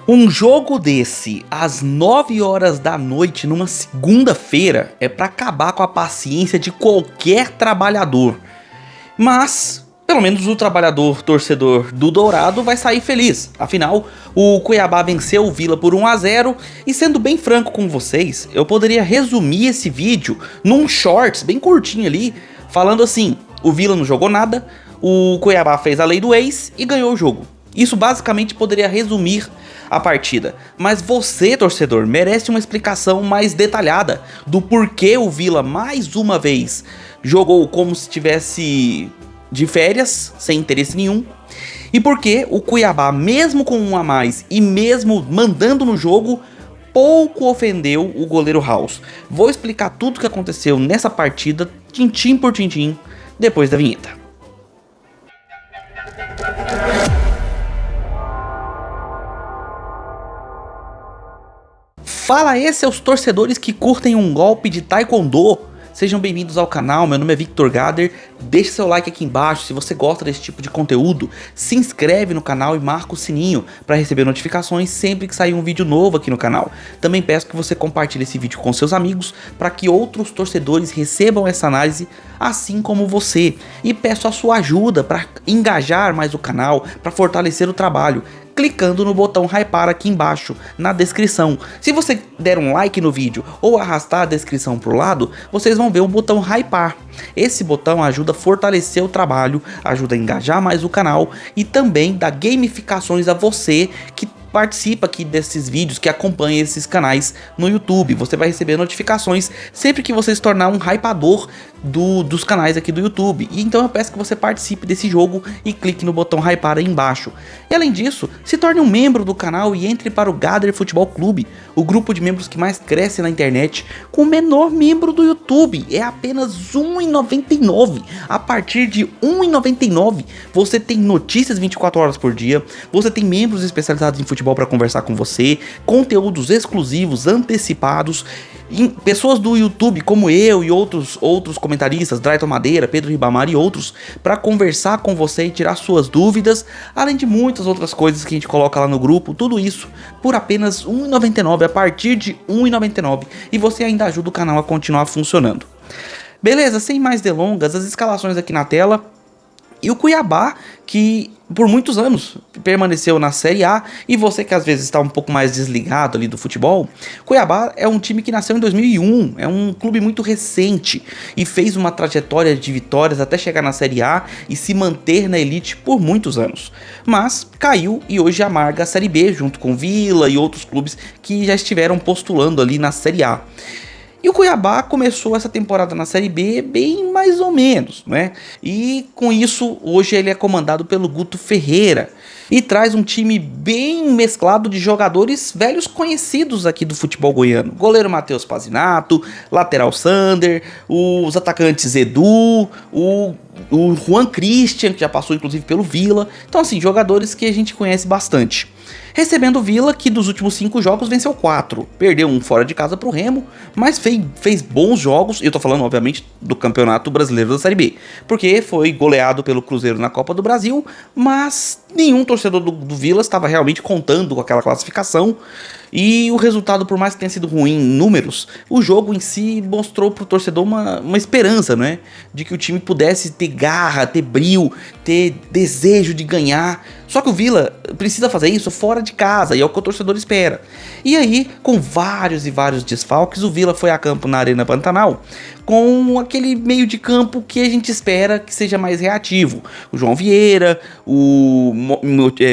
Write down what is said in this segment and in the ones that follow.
Um jogo desse, às 9 horas da noite, numa segunda-feira, é pra acabar com a paciência de qualquer trabalhador. Mas, pelo menos o trabalhador torcedor do Dourado vai sair feliz. Afinal, o Cuiabá venceu o Vila por 1 a 0 e, sendo bem franco com vocês, eu poderia resumir esse vídeo num shorts bem curtinho ali, falando assim: o Vila não jogou nada, o Cuiabá fez a lei do ex e ganhou o jogo. Isso basicamente poderia resumir a partida, mas você, torcedor, merece uma explicação mais detalhada do porquê o Vila mais uma vez jogou como se estivesse de férias, sem interesse nenhum, e porquê o Cuiabá, mesmo com 1 a mais e mesmo mandando no jogo, pouco ofendeu o goleiro House. Vou explicar tudo o que aconteceu nessa partida, tintim por tintim, depois da vinheta. Fala aí, seus torcedores que curtem um golpe de taekwondo. Sejam bem-vindos ao canal, meu nome é Victor Gader. Deixe seu like aqui embaixo se você gosta desse tipo de conteúdo. Se inscreve no canal e marca o sininho para receber notificações sempre que sair um vídeo novo aqui no canal. Também peço que você compartilhe esse vídeo com seus amigos para que outros torcedores recebam essa análise assim como você. E peço a sua ajuda para engajar mais o canal, para fortalecer o trabalho, clicando no botão hypar aqui embaixo, na descrição. Se você der um like no vídeo ou arrastar a descrição para o lado, vocês vão ver o botão hypar. Esse botão ajuda a fortalecer o trabalho, ajuda a engajar mais o canal e também dá gamificações a você que participa aqui desses vídeos, que acompanha esses canais no YouTube. Você vai receber notificações sempre que você se tornar um hypador dos canais aqui do YouTube. E então eu peço que você participe desse jogo e clique no botão hypar aí embaixo. E além disso, se torne um membro do canal e entre para o Gader Futebol Clube, o grupo de membros que mais cresce na internet, com o menor membro do YouTube. É apenas R$ 1,99. A partir de R$ 1,99 você tem notícias 24 horas por dia, você tem membros especializados em futebol para conversar com você, conteúdos exclusivos, antecipados, pessoas do YouTube como eu e outros comentaristas, Drayton Madeira, Pedro Ribamar e outros, para conversar com você e tirar suas dúvidas, além de muitas outras coisas que a gente coloca lá no grupo, tudo isso por apenas R$ 1,99, a partir de R$ 1,99, e você ainda ajuda o canal a continuar funcionando. Beleza, sem mais delongas, as escalações aqui na tela. E o Cuiabá, que por muitos anos permaneceu na Série A, e você que às vezes está um pouco mais desligado ali do futebol, Cuiabá é um time que nasceu em 2001, é um clube muito recente e fez uma trajetória de vitórias até chegar na Série A e se manter na elite por muitos anos. Mas caiu e hoje amarga a Série B junto com Vila e outros clubes que já estiveram postulando ali na Série A. E o Cuiabá começou essa temporada na Série B bem mais ou menos, né? E com isso, hoje ele é comandado pelo Guto Ferreira e traz um time bem mesclado de jogadores velhos conhecidos aqui do futebol goiano. Goleiro Matheus Pazinato, lateral Sander, os atacantes Edu, o Juan Christian, que já passou inclusive pelo Vila. Então assim, jogadores que a gente conhece bastante. Recebendo o Vila, que dos últimos 5 jogos venceu 4. Perdeu um fora de casa pro Remo, mas fez bons jogos. E eu tô falando, obviamente, do Campeonato Brasileiro da Série B. Porque foi goleado pelo Cruzeiro na Copa do Brasil, mas nenhum torcedor do Vila estava realmente contando com aquela classificação. E o resultado, por mais que tenha sido ruim em números, o jogo em si mostrou pro torcedor uma esperança, né? De que o time pudesse ter garra, ter brio, ter desejo de ganhar. Só que o Vila precisa fazer isso fora de casa, e é o que o torcedor espera. E aí, com vários e vários desfalques, o Vila foi a campo na Arena Pantanal com aquele meio de campo que a gente espera que seja mais reativo. O João Vieira, o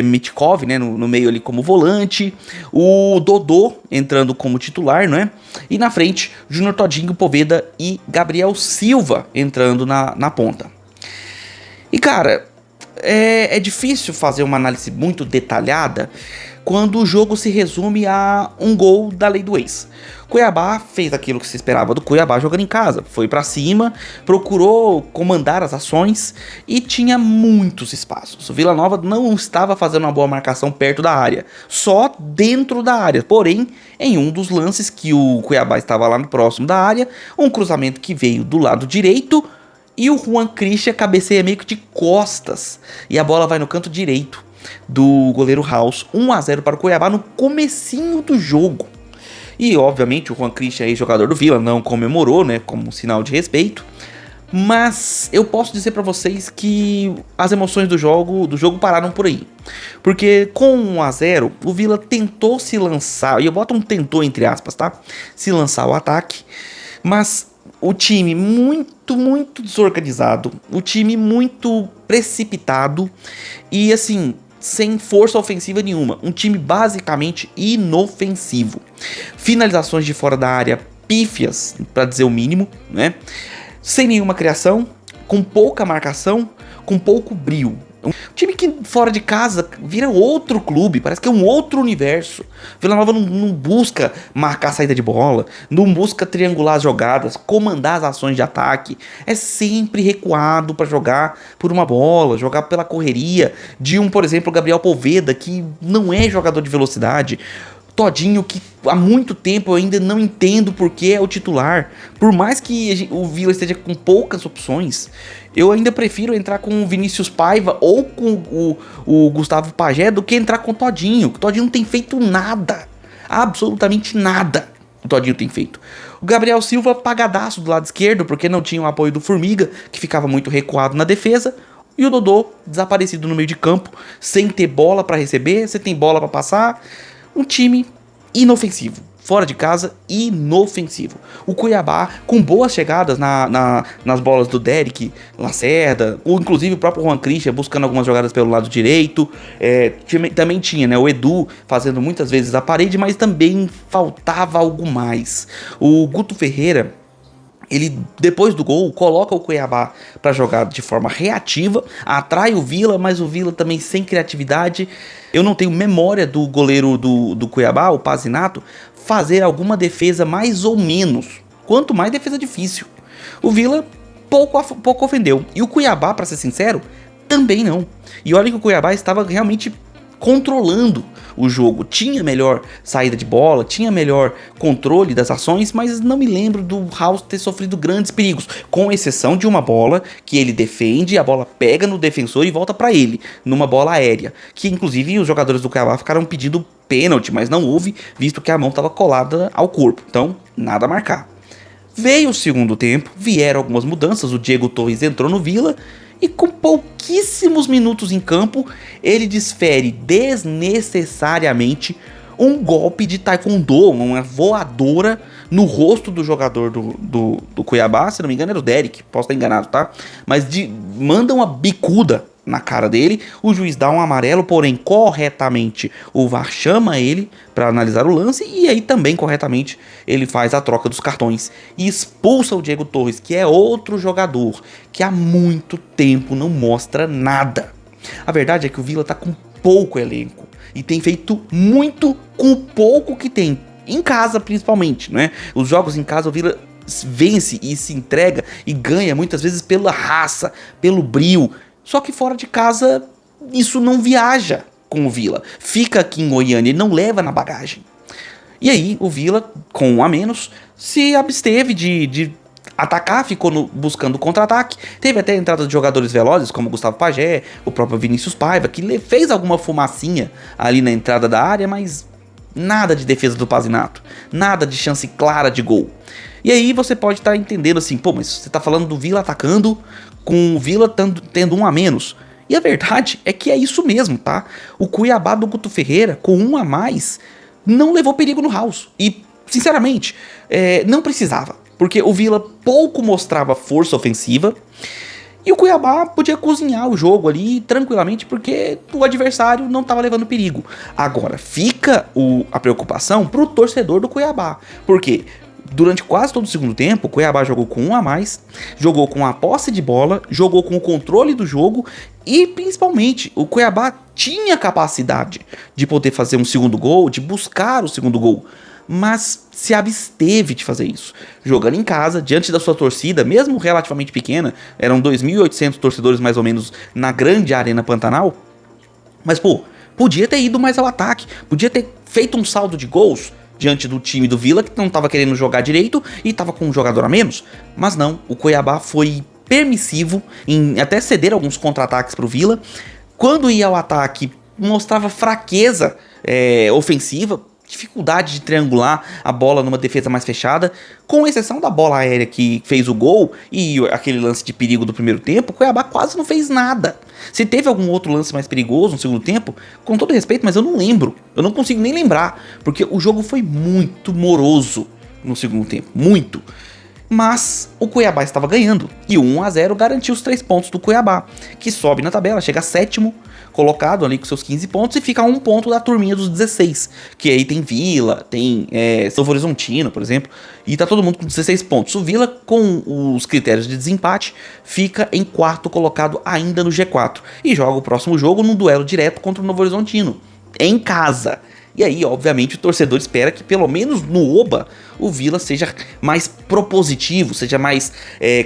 Mitkov, né, no meio ali como volante, o Dodô entrando como titular, né? E na frente, Júnior Todinho, Poveda e Gabriel Silva entrando na ponta. E cara, é difícil fazer uma análise muito detalhada quando o jogo se resume a um gol da lei do ex. Cuiabá fez aquilo que se esperava do Cuiabá jogando em casa, foi pra cima, procurou comandar as ações e tinha muitos espaços. O Vila Nova não estava fazendo uma boa marcação perto da área, só dentro da área. Porém, em um dos lances que o Cuiabá estava lá no próximo da área, um cruzamento que veio do lado direito e o Juan Christian cabeceia meio que de costas e a bola vai no canto direito. do goleiro House, 1-0 para o Cuiabá no comecinho do jogo. E obviamente o Juan Christian, aí, jogador do Vila, não comemorou, né, como um sinal de respeito. Mas eu posso dizer pra vocês que as emoções do jogo pararam por aí. Porque com 1-0, o Vila tentou se lançar, e eu boto um tentou entre aspas, tá? Se lançar o ataque, mas o time muito desorganizado, o time muito precipitado e assim, sem força ofensiva nenhuma. Um time basicamente inofensivo. Finalizações de fora da área pífias, pra dizer o mínimo, né? Sem nenhuma criação, com pouca marcação, com pouco brio. Um time que fora de casa vira outro clube, parece que é um outro universo. Vila Nova não busca marcar a saída de bola, não busca triangular as jogadas, comandar as ações de ataque. É sempre recuado para jogar por uma bola, jogar pela correria de por exemplo, Gabriel Poveda, que não é jogador de velocidade. Todinho, que há muito tempo eu ainda não entendo porque é o titular. Por mais que o Vila esteja com poucas opções, eu ainda prefiro entrar com o Vinícius Paiva ou com o Gustavo Pajé do que entrar com o Todinho. O Todinho não tem feito nada. Absolutamente nada o Todinho tem feito. O Gabriel Silva apagadaço do lado esquerdo porque não tinha o apoio do Formiga, que ficava muito recuado na defesa. E o Dodô desaparecido no meio de campo, sem ter bola para receber, sem ter bola para passar. Um time inofensivo, fora de casa, inofensivo. O Cuiabá com boas chegadas nas bolas do Derek, Lacerda, ou inclusive o próprio Juan Christian buscando algumas jogadas pelo lado direito. Também tinha, né, o Edu fazendo muitas vezes a parede, mas também faltava algo mais. O Guto Ferreira, ele, depois do gol, coloca o Cuiabá para jogar de forma reativa, atrai o Vila, mas o Vila também sem criatividade. Eu não tenho memória do goleiro do Cuiabá, o Pazinato, fazer alguma defesa mais ou menos. Quanto mais defesa difícil. O Vila pouco ofendeu. E o Cuiabá, para ser sincero, também não. E olha que o Cuiabá estava realmente controlando o jogo, tinha melhor saída de bola, tinha melhor controle das ações, mas não me lembro do House ter sofrido grandes perigos, com exceção de uma bola que ele defende, a bola pega no defensor e volta para ele, numa bola aérea, que inclusive os jogadores do Cuiabá ficaram pedindo pênalti, mas não houve, visto que a mão estava colada ao corpo, então nada a marcar. Veio o segundo tempo, vieram algumas mudanças, o Diego Torres entrou no Vila, e com pouquíssimos minutos em campo, ele desfere desnecessariamente um golpe de taekwondo, uma voadora no rosto do jogador do Cuiabá, se não me engano era o Derek, posso estar enganado, tá? Mas manda uma bicuda na cara dele, o juiz dá um amarelo, porém corretamente o VAR chama ele para analisar o lance e aí também corretamente ele faz a troca dos cartões e expulsa o Diego Torres, que é outro jogador que há muito tempo não mostra nada. A verdade é que o Vila tá com pouco elenco e tem feito muito com o pouco que tem, em casa principalmente, né? Os jogos em casa o Vila vence e se entrega e ganha muitas vezes pela raça, pelo brio. Só que fora de casa, isso não viaja com o Vila. Fica aqui em Goiânia e não leva na bagagem. E aí, o Vila, com um a menos, se absteve de atacar, ficou buscando contra-ataque. Teve até a entrada de jogadores velozes, como o Gustavo Pajé, o próprio Vinícius Paiva, que fez alguma fumacinha ali na entrada da área, mas nada de defesa do Pazinato. Nada de chance clara de gol. E aí você pode estar entendendo assim, pô, mas você tá falando do Vila atacando com o Vila tendo um a menos. E a verdade é que é isso mesmo, tá? O Cuiabá do Guto Ferreira, com um a mais, não levou perigo no House. E, sinceramente, não precisava. Porque o Vila pouco mostrava força ofensiva. E o Cuiabá podia cozinhar o jogo ali tranquilamente, porque o adversário não estava levando perigo. Agora, fica a preocupação pro torcedor do Cuiabá. Por quê? Durante quase todo o segundo tempo, o Cuiabá jogou com um a mais, jogou com a posse de bola, jogou com o controle do jogo e, principalmente, o Cuiabá tinha capacidade de poder fazer um segundo gol, de buscar o segundo gol, mas se absteve de fazer isso. Jogando em casa, diante da sua torcida, mesmo relativamente pequena, eram 2.800 torcedores mais ou menos na grande Arena Pantanal, mas, pô, podia ter ido mais ao ataque, podia ter feito um saldo de gols diante do time do Vila, que não estava querendo jogar direito e estava com um jogador a menos. Mas não, o Cuiabá foi permissivo em até ceder alguns contra-ataques para o Vila. Quando ia ao ataque, mostrava fraqueza ofensiva, dificuldade de triangular a bola numa defesa mais fechada, com exceção da bola aérea que fez o gol e aquele lance de perigo do primeiro tempo. O Cuiabá quase não fez nada. Se teve algum outro lance mais perigoso no segundo tempo, com todo respeito, mas eu não lembro, eu não consigo nem lembrar, porque o jogo foi muito moroso no segundo tempo, muito. Mas o Cuiabá estava ganhando e o 1-0 garantiu os 3 pontos do Cuiabá, que sobe na tabela, chega a sétimo colocado ali com seus 15 pontos e fica a 1 ponto da turminha dos 16, que aí tem Vila, tem Novo Horizontino, por exemplo, e tá todo mundo com 16 pontos. O Vila, com os critérios de desempate, fica em quarto colocado ainda no G4 e joga o próximo jogo num duelo direto contra o Novo Horizontino, em casa. E aí, obviamente, o torcedor espera que, pelo menos no Oba, o Vila seja mais propositivo, seja mais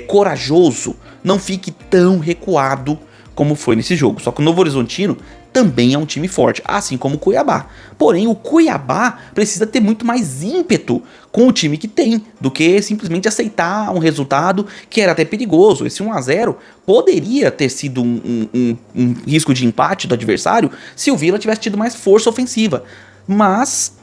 corajoso, não fique tão recuado como foi nesse jogo. Só que o Novo Horizontino também é um time forte, assim como o Cuiabá. Porém, o Cuiabá precisa ter muito mais ímpeto com o time que tem, do que simplesmente aceitar um resultado que era até perigoso. Esse 1-0 poderia ter sido um risco de empate do adversário se o Vila tivesse tido mais força ofensiva. Mas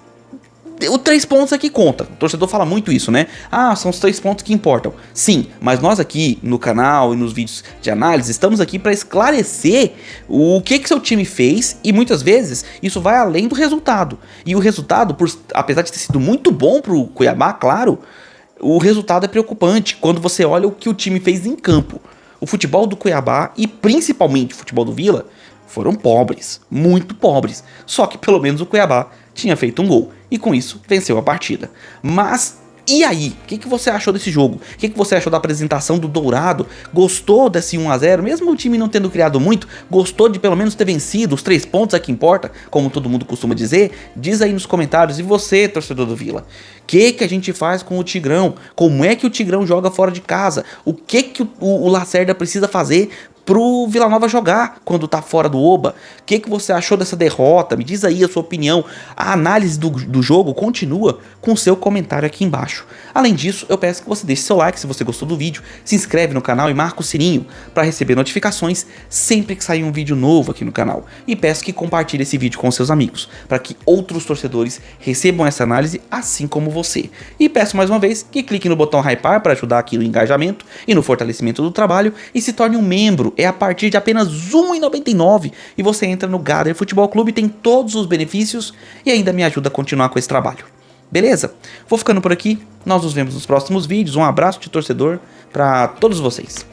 o 3 pontos aqui conta. O torcedor fala muito isso, né? Ah, são os 3 pontos que importam. Sim, mas nós aqui no canal e nos vídeos de análise estamos aqui para esclarecer o que seu time fez, e muitas vezes isso vai além do resultado. E o resultado, apesar de ter sido muito bom pro Cuiabá, claro, o resultado é preocupante quando você olha o que o time fez em campo. O futebol do Cuiabá e principalmente o futebol do Vila foram pobres, muito pobres. Só que pelo menos o Cuiabá tinha feito um gol e com isso venceu a partida. Mas e aí? O que você achou desse jogo? O que você achou da apresentação do Dourado? Gostou desse 1-0? Mesmo o time não tendo criado muito, gostou de pelo menos ter vencido? Os 3 pontos é que importa, como todo mundo costuma dizer? Diz aí nos comentários. E você, torcedor do Vila? O que a gente faz com o Tigrão? Como é que o Tigrão joga fora de casa? O que o Lacerda precisa fazer pro Vila Nova jogar quando tá fora do Oba? O que você achou dessa derrota? Me diz aí a sua opinião. A análise do jogo continua com o seu comentário aqui embaixo. Além disso, eu peço que você deixe seu like se você gostou do vídeo, se inscreve no canal e marca o sininho para receber notificações sempre que sair um vídeo novo aqui no canal. E peço que compartilhe esse vídeo com seus amigos, para que outros torcedores recebam essa análise assim como você. E peço mais uma vez que clique no botão hypar para ajudar aqui no engajamento e no fortalecimento do trabalho, e se torne um membro. É a partir de apenas R$ 1,99 e você entra no Gader Futebol Clube, tem todos os benefícios e ainda me ajuda a continuar com esse trabalho. Beleza? Vou ficando por aqui, nós nos vemos nos próximos vídeos. Um abraço de torcedor para todos vocês.